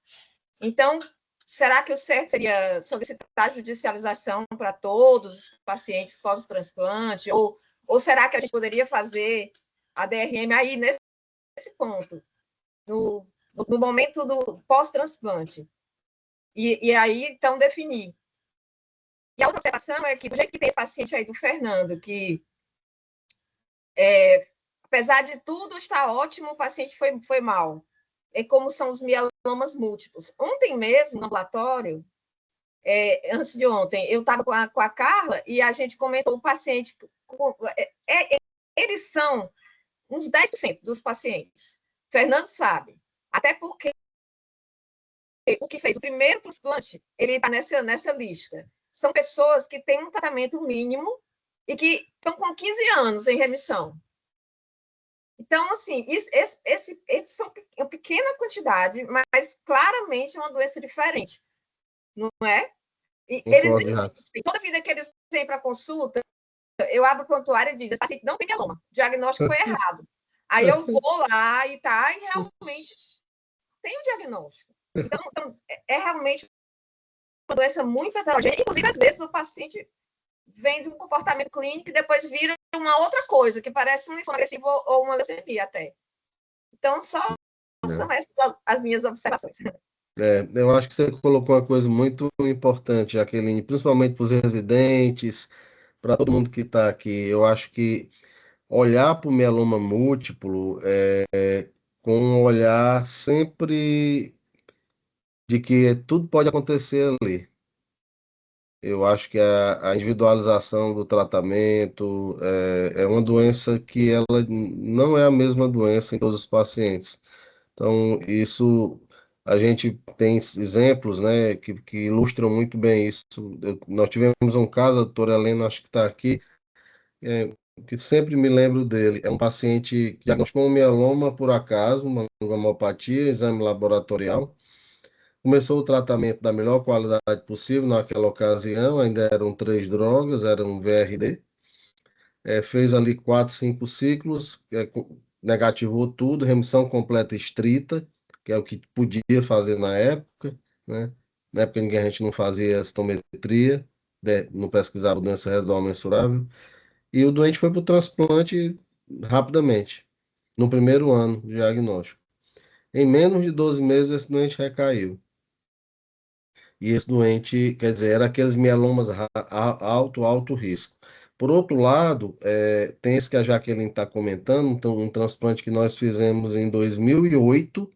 Então, será que o certo seria solicitar judicialização para todos os pacientes pós-transplante? Ou será que a gente poderia fazer a DRM aí nesse ponto, no momento do pós-transplante? E aí, então, definir. E a outra observação é que, do jeito que tem esse paciente aí do Fernando, que apesar de tudo estar ótimo, o paciente foi mal. É como são os mielomas múltiplos. Ontem mesmo, no ambulatório, antes de ontem, eu estava com a Carla e a gente comentou o paciente. Eles são uns 10% dos pacientes. Fernando sabe. Até porque o que fez o primeiro transplante, ele está nessa lista. São pessoas que têm um tratamento mínimo e que estão com 15 anos em remissão. Então, assim, esses são uma pequena quantidade, mas claramente é uma doença diferente, não é? E eles existem. Toda vida que eles vêm para consulta, eu abro o prontuário e digo, esse paciente não tem mieloma, o diagnóstico foi errado. Aí eu vou lá e realmente tem o diagnóstico. Então realmente uma doença muito heterogênea. Inclusive, às vezes, o paciente vem de um comportamento clínico e depois vira uma outra coisa, que parece um linfoma agressivo ou uma leucemia até. Então, são essas as minhas observações. Eu acho que você colocou uma coisa muito importante, Jaqueline, principalmente para os residentes, para todo mundo que está aqui. Eu acho que olhar para o mieloma múltiplo com um olhar sempre de que tudo pode acontecer ali. Eu acho que a individualização do tratamento é uma doença que ela não é a mesma doença em todos os pacientes. Então, isso a gente tem exemplos, né, que ilustram muito bem isso. Nós tivemos um caso, a doutora Helena, acho que está aqui, que sempre me lembro dele. É um paciente que diagnosticou um mieloma por acaso, uma gamopatia, exame laboratorial. Começou o tratamento da melhor qualidade possível naquela ocasião, ainda eram 3 drogas, era um VRD. Fez ali 4, 5 ciclos, negativou tudo, remissão completa estrita, que é o que podia fazer na época, né? Na época a gente não fazia citometria, não pesquisava doença residual mensurável. E o doente foi para o transplante rapidamente, no primeiro ano de diagnóstico. Em menos de 12 meses, esse doente recaiu. E esse doente, quer dizer, era aqueles mielomas alto risco. Por outro lado, tem esse que a Jaqueline está comentando, então, um transplante que nós fizemos em 2008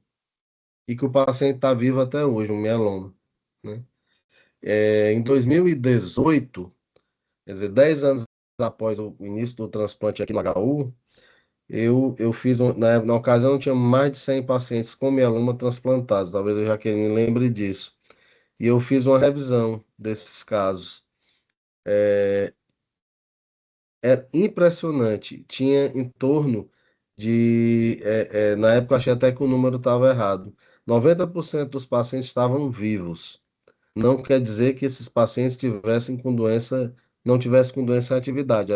e que o paciente está vivo até hoje, um mieloma, né? Em 2018, quer dizer, 10 anos após o início do transplante aqui no HU, eu fiz, na ocasião, tinha mais de 100 pacientes com mieloma transplantados, talvez a Jaqueline lembre disso. E eu fiz uma revisão desses casos. É impressionante. Tinha em torno de. Na época, eu achei até que o número estava errado. 90% dos pacientes estavam vivos. Não quer dizer que esses pacientes tivessem com doença, não tivessem com doença em atividade.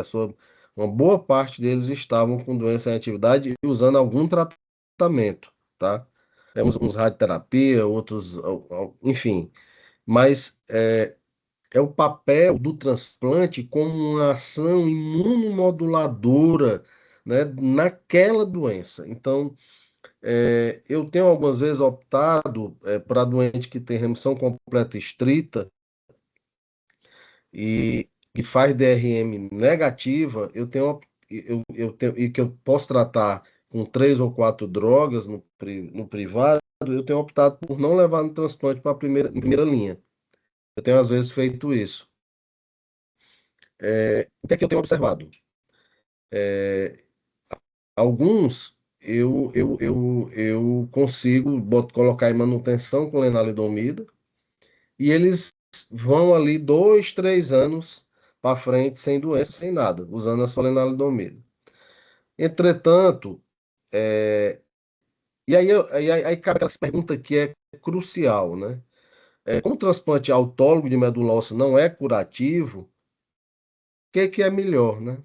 Uma boa parte deles estavam com doença em atividade e usando algum tratamento, tá? Uns radioterapia, outros, enfim. Mas é o papel do transplante como uma ação imunomoduladora né, naquela doença. Então, eu tenho algumas vezes optado para doente que tem remissão completa estrita e que faz DRM negativa, e que eu posso tratar com 3 ou 4 drogas no privado, eu tenho optado por não levar no transplante para em primeira linha. Eu tenho, às vezes, feito isso. O que é que eu tenho observado? Alguns eu consigo colocar em manutenção com lenalidomida e eles vão ali 2, 3 anos para frente sem doença, sem nada, usando a sua lenalidomida. Entretanto, aí cabe aquela pergunta que é crucial, né? Como o transplante autólogo de medula óssea não é curativo, o que é melhor, né?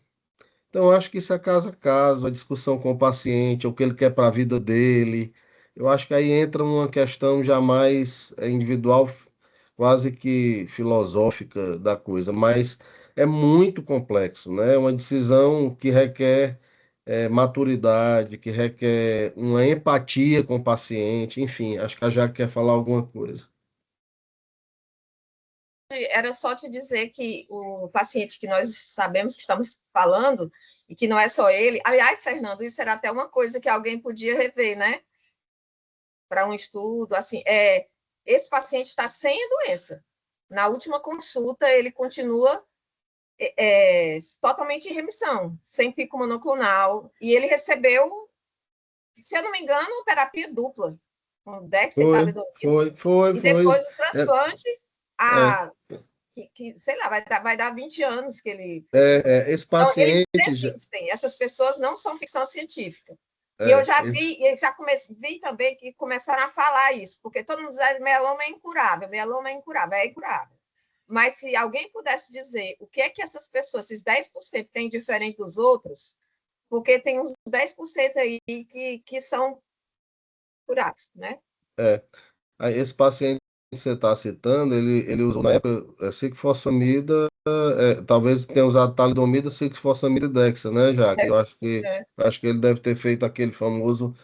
Então, eu acho que isso é caso a caso, a discussão com o paciente, o que ele quer para a vida dele. Eu acho que aí entra uma questão já mais individual, quase que filosófica da coisa, mas é muito complexo, né? É uma decisão que requer maturidade, que requer uma empatia com o paciente, enfim, acho que a Jaque quer falar alguma coisa. Era só te dizer que o paciente que nós sabemos que estamos falando, e que não é só ele. Aliás, Fernando, isso era até uma coisa que alguém podia rever, né? Para um estudo, assim, esse paciente está sem a doença. Na última consulta, ele continua totalmente em remissão, sem pico monoclonal, e ele recebeu, se eu não me engano, terapia dupla, com Foi, dexamphetamina, foi, e foi. depois o transplante, É, a sei lá, vai dar 20 anos que ele esse Então, eles paciente já, desistem, essas pessoas não são ficção científica. E eu já vi, vi também que começaram a falar isso, porque todo mundo diz que mieloma é incurável, mieloma é incurável, é incurável. Mas se alguém pudesse dizer o que é que essas pessoas, esses 10% têm diferente dos outros, porque tem uns 10% aí que são curados, né? é, aí esse paciente que você está citando, ele usou na época ciclofosfamida, talvez tenha usado talidomida, ciclofosfamida e dexa, né, já que É, é, acho que ele deve ter feito aquele famoso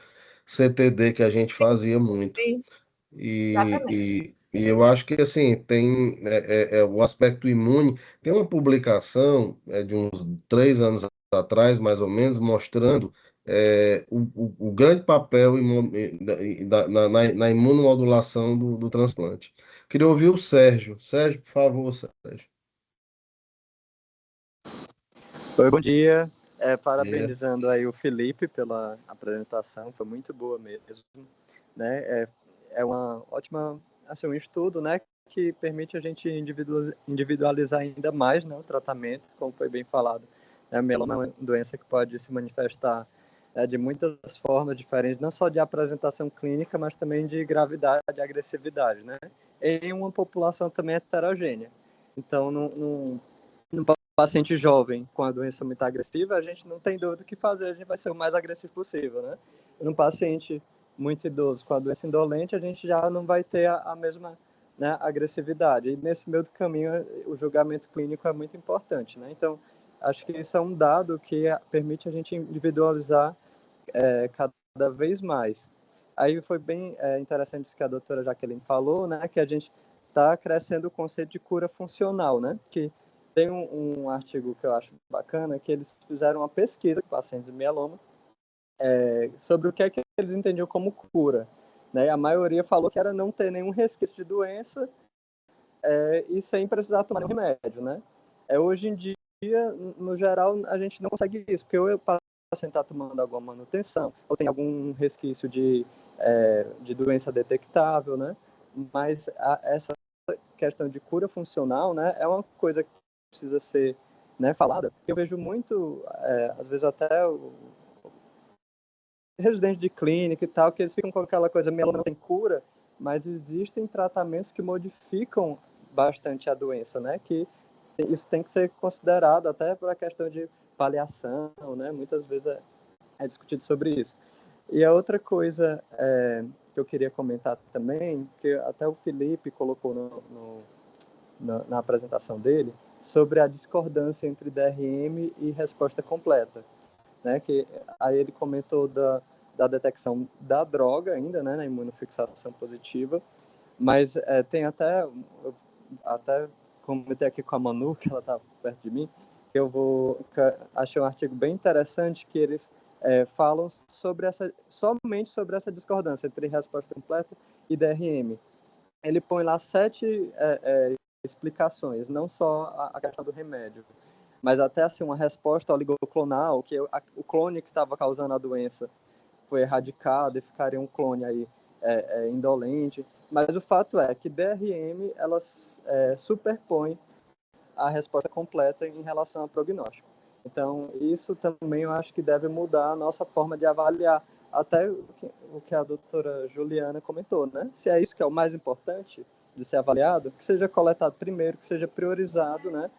CTD que a gente fazia muito. sim, exatamente. E eu acho que assim tem o aspecto imune. Tem uma publicação de uns 3 anos atrás, mais ou menos, mostrando o grande papel na imunomodulação do transplante. Queria ouvir o Sérgio. Sérgio, por favor, Sérgio. Oi, bom dia. Dia. Parabenizando aí o Felipe pela apresentação, foi muito boa mesmo, né? É uma ótima, assim, um estudo, né, que permite a gente individualizar ainda mais, né, o tratamento, como foi bem falado. A mieloma é uma doença que pode se manifestar de muitas formas diferentes, não só de apresentação clínica, mas também de gravidade e agressividade, né? Em uma população também heterogênea. Então, não paciente jovem com a doença muito agressiva, a gente não tem dúvida do que fazer, a gente vai ser o mais agressivo possível, né? Num paciente muito idoso com a doença indolente, a gente já não vai ter a mesma, né, agressividade. E nesse meio do caminho, o julgamento clínico é muito importante, né? Então, acho que isso é um dado que permite a gente individualizar cada vez mais. Aí foi bem interessante isso que a doutora Jaqueline falou, né? Que a gente está crescendo o conceito de cura funcional, né? Que tem um artigo que eu acho bacana, que eles fizeram uma pesquisa com pacientes de mieloma sobre o que é que eles entendiam como cura. Né? A maioria falou que era não ter nenhum resquício de doença e sem precisar tomar nenhum remédio. Né? Hoje em dia, no geral, a gente não consegue isso, porque ou o paciente está tomando alguma manutenção, ou tem algum resquício de doença detectável, né? Mas essa questão de cura funcional, né, é uma coisa que precisa ser, né, falada. Eu vejo muito, às vezes até o residente de clínica e tal, que eles ficam com aquela coisa, mieloma não tem cura, mas existem tratamentos que modificam bastante a doença, né, que isso tem que ser considerado até para a questão de paliação, né, muitas vezes é discutido sobre isso. E a outra coisa que eu queria comentar também, que até o Felipe colocou na apresentação dele, sobre a discordância entre DRM e resposta completa. né? Que aí ele comentou da detecção da droga ainda, né? Na imunofixação positiva, mas tem até comentei aqui com a Manu, que ela está perto de mim, achei um artigo bem interessante que eles falam somente sobre essa discordância entre resposta completa e DRM. Ele põe lá 7 explicações, não só a questão do remédio, mas até assim uma resposta oligoclonal, que o clone que estava causando a doença foi erradicado e ficaria um clone aí indolente. Mas o fato é que DRM elas superpõe a resposta completa em relação ao prognóstico. Então, isso também eu acho que deve mudar a nossa forma de avaliar, até o que a doutora Juliana comentou, né? Se é isso que é o mais importante de ser avaliado, que seja coletado primeiro, que seja priorizado, né?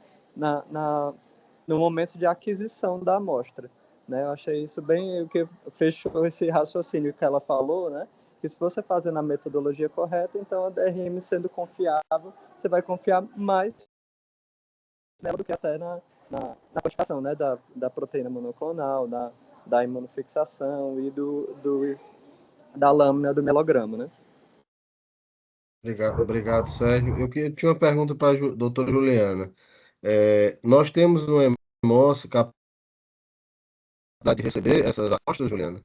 No momento de aquisição da amostra, né? Eu achei isso bem, o que fechou esse raciocínio que ela falou, né? Que se você fazer na metodologia correta, então a DRM sendo confiável, você vai confiar mais nela do que até na quantificação, né, da proteína monoclonal, da imunofixação e da lâmina do melograma, né? Obrigado, Sérgio. Eu tinha uma pergunta para a doutora Juliana. Nós temos no EMOS capacidade de receber essas amostras, Juliana?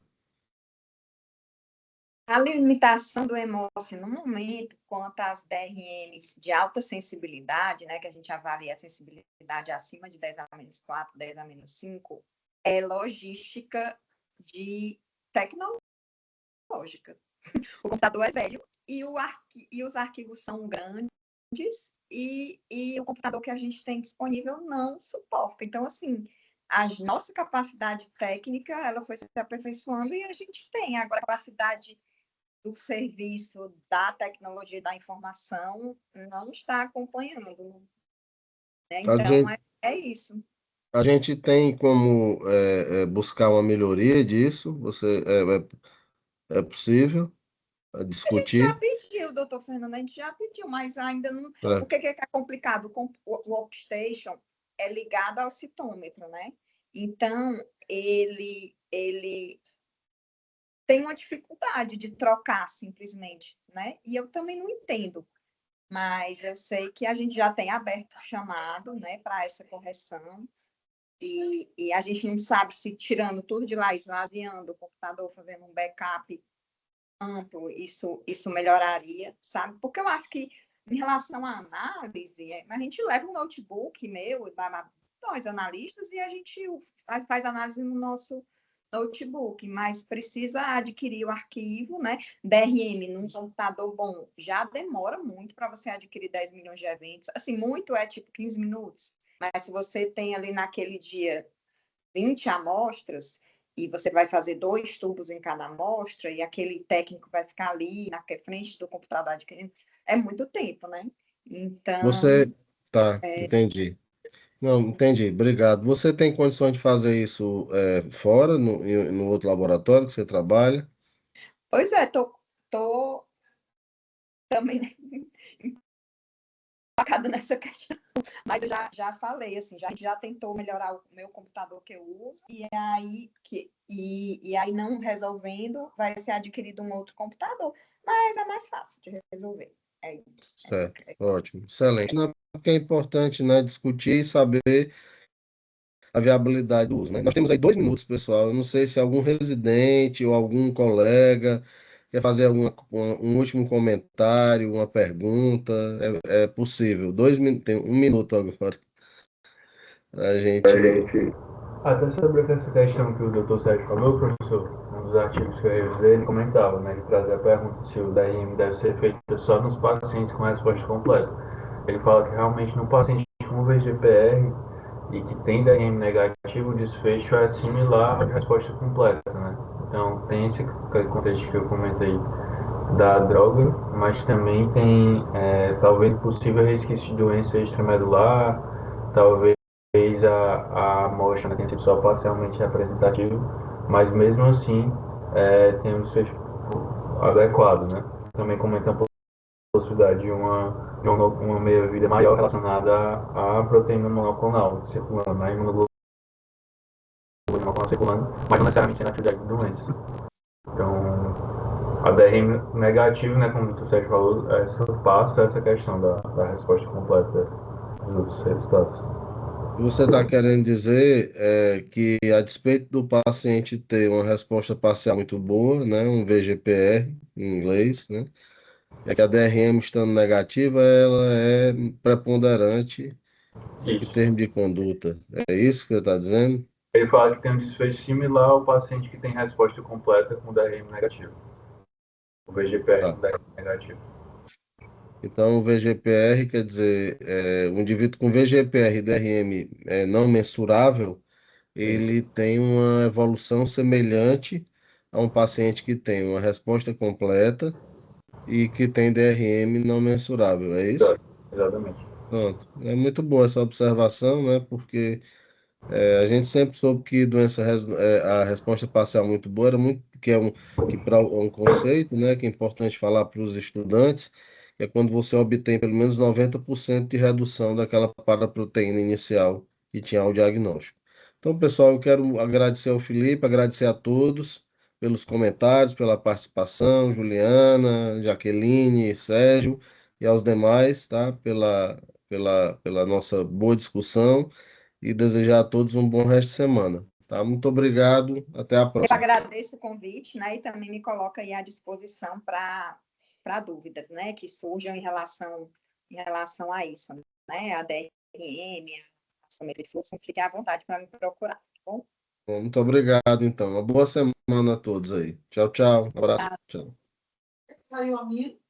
A limitação do hemócio no momento, quanto às DRMs de alta sensibilidade, né, que a gente avalia a sensibilidade acima de 10⁻⁴, 10⁻⁵, é logística de tecnológica. O computador é velho e os arquivos são grandes e o computador que a gente tem disponível não suporta. Então, assim, a nossa capacidade técnica ela foi se aperfeiçoando e a gente tem agora a capacidade do serviço da tecnologia da informação não está acompanhando. Né? Então, é isso. A gente tem como buscar uma melhoria disso? É possível A gente já discutir? pediu, doutor Fernando, a gente já pediu, mas ainda não. O que é complicado? O workstation é ligado ao citômetro, né? Então, ele tem uma dificuldade de trocar simplesmente, né? E eu também não entendo, mas eu sei que a gente já tem aberto o chamado, né, para essa correção, e a gente não sabe se tirando tudo de lá, esvaziando o computador, fazendo um backup amplo, isso melhoraria, sabe? Porque eu acho que em relação à análise, a gente leva um notebook meu, nós analistas, e a gente faz análise no nosso notebook, mas precisa adquirir o arquivo, né? DRM num computador bom já demora muito para você adquirir 10 milhões de eventos. Assim, muito é tipo 15 minutos, mas se você tem ali naquele dia 20 amostras e você vai fazer 2 tubos em cada amostra e aquele técnico vai ficar ali na frente do computador adquirindo, é muito tempo, né? Então... Entendi. Não, entendi, obrigado. Você tem condições de fazer isso fora, no outro laboratório que você trabalha? Pois é, tô também empacada nessa questão, mas eu já falei, assim, a gente já tentou melhorar o meu computador que eu uso, e aí não resolvendo, vai ser adquirido um outro computador, mas é mais fácil de resolver. Certo, ótimo, excelente. Não, porque é importante, né, discutir e saber a viabilidade do uso, né? Nós temos aí 2 minutos, pessoal. Eu não sei se algum residente ou algum colega quer fazer um último comentário, uma pergunta. É possível. 2 minutos, tem 1 minuto agora. A gente. Até sobre essa questão que o doutor Sérgio falou, professor, um dos artigos que eu revisei, ele comentava, né? Ele trazia a pergunta se o DRM deve ser feito só nos pacientes com resposta completa. Ele fala que realmente no paciente com VGPR e que tem DRM negativo, o desfecho é similar à resposta completa, né? Então, tem esse contexto que eu comentei da droga, mas também tem talvez possível resquício de doença extramedular, talvez a amostra, né, tenha sido só parcialmente representativa, mas mesmo assim tem um desfecho adequado, né? Também comenta um pouco a possibilidade de uma meia-vida maior relacionada à proteína monoclonal circulando, a imunoglobulina uma coluna circulando, mas não necessariamente sendo atividade de doença. Então, a DRM negativa, né, como o Sérgio falou, surpassa essa questão da resposta completa dos resultados. Você está querendo dizer que, a despeito do paciente ter uma resposta parcial muito boa, né, um VGPR em inglês, né, é que a DRM estando negativa, ela é preponderante em Isso. termos de conduta. É isso que você está dizendo? Ele fala que tem um desfecho similar ao paciente que tem resposta completa com DRM negativo. O VGPR Tá. com DRM negativo. Então, o VGPR quer dizer, um indivíduo com VGPR e DRM não mensurável, ele tem uma evolução semelhante a um paciente que tem uma resposta completa e que tem DRM não mensurável, é isso? Exatamente. Pronto. É muito boa essa observação, né? Porque a gente sempre soube que a resposta parcial muito boa era muito, que para um conceito, né? Que é importante falar para os estudantes, que é quando você obtém pelo menos 90% de redução daquela paraproteína inicial que tinha ao diagnóstico. Então, pessoal, eu quero agradecer ao Felipe, agradecer a todos pelos comentários, pela participação, Juliana, Jaqueline, Sérgio e aos demais, tá? Pela nossa boa discussão e desejar a todos um bom resto de semana. Tá? Muito obrigado, até a Eu próxima. agradeço o convite, né, e também me coloco aí à disposição para dúvidas, né, que surjam em relação a isso, né, a DRM, a sometria de fluxo, fique à vontade para me procurar, tá bom? Bom, muito obrigado, então. Uma boa semana a todos aí. Tchau, tchau. Um abraço. Tchau. Saiu a minha.